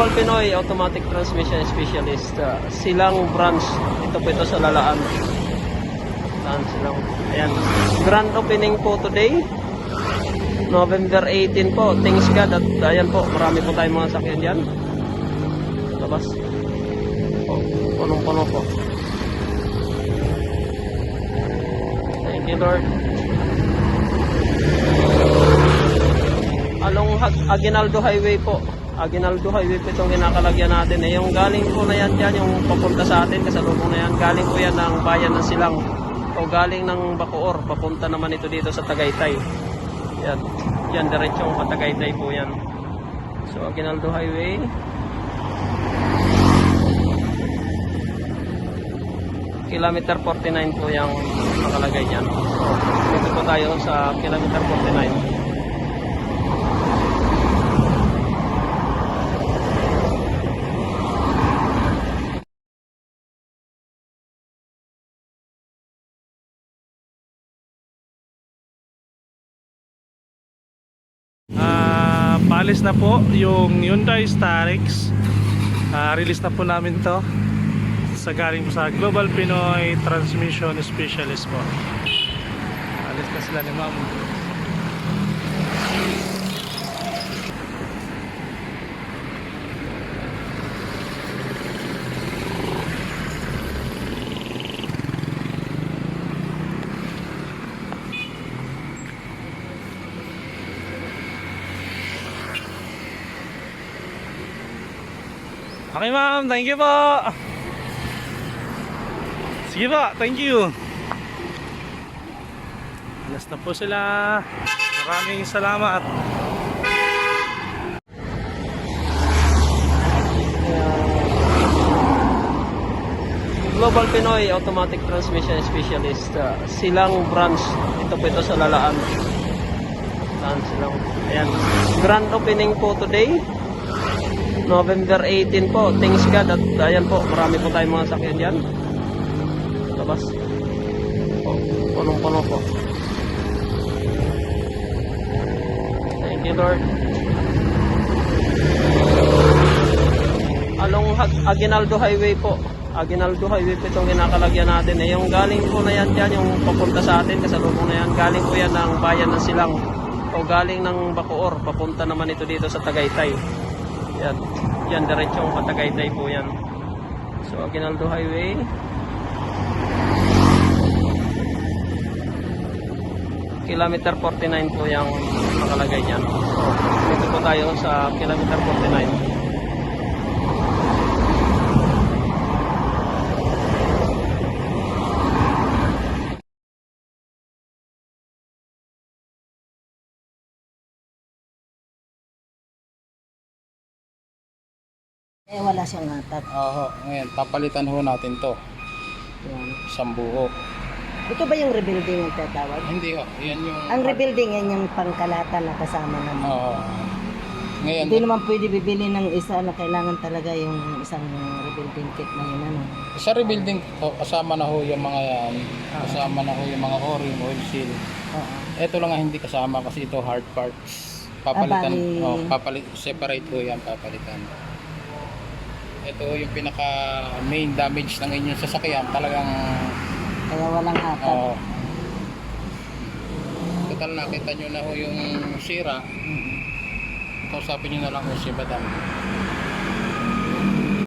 Global Pinoy Automatic Transmission Specialist, Silang branch. Ito po ito sa Lalaan. Lalaan Silang. Ayan. Grand opening po today, November 18 po. Thanks God at ayan po, marami po tayong mga sakyan dyan. Labas. Punong-puno po. Thank you Lord. Along Aguinaldo Highway po. Aguinaldo Highway po itong kinakalagyan natin. Yung galing po na yan dyan, yung papunta sa atin, kasalubong na yan. Galing po yan ng bayan ng Silang. O galing ng Bacoor. Papunta naman ito dito sa Tagaytay. Yan. Yan, diretsong patagaytay po yan. So, Aguinaldo Highway. Kilometer 49 po yung nakalagay dyan. So, dito po tayo sa kilometer 49. Paalis na po yung Hyundai Starex. Release na po namin to sa galing po sa Global Pinoy Transmission Specialist po. Alis na sila ni ma'am. Okay ma'am, thank you po. Sige po, thank you. Alas na po sila. Maraming salamat. Global Pinoy Automatic Transmission Specialist, Silang branch. Ito po ito sa Lalaan. Lalaan Silang. Ayan. Grand opening po today, November 18 po. Thanks God at ayan po, marami po tayong mga sakyan dyan. Labas. Punong-puno po. Thank you Lord. Along Aguinaldo Highway po. Aguinaldo Highway po itong kinakalagyan natin. Yung galing po na yan dyan, yung papunta sa atin, kasalubong na yan. Galing po yan ng bayan ng Silang. O galing ng Bacoor. Papunta naman ito dito sa Tagaytay. Yan. Yan, diretsong patagaytay po yan. So, Aguinaldo Highway. Kilometer 49 po yung nakalagay dyan. So, dito po tayo sa kilometer 49. Wala siyang hatak. Oo, ngayon papalitan ho natin to. Yan. Isang buo. Ito ba yung rebuilding ang tatawag? Hindi ho, yan yung... Ang rebuilding yan yung pangkalata na kasama naman. Oo. Ngayon, Hindi naman pwede bibili ng isa na kailangan talaga yung isang rebuilding kit na yun. Ano? sa rebuilding ho, kasama na ho yung mga yan. Kasama na ho yung mga o-ring, oil seal. Oo. Ito lang ang hindi kasama kasi ito hard parts. Papalitan, separate ho yan, papalitan. Ito yung pinaka main damage ng inyong sasakyan, talagang Kaya walang hatak. total nakita nyo na ho yung sira. Kausapin nyo na lang ho si Madam.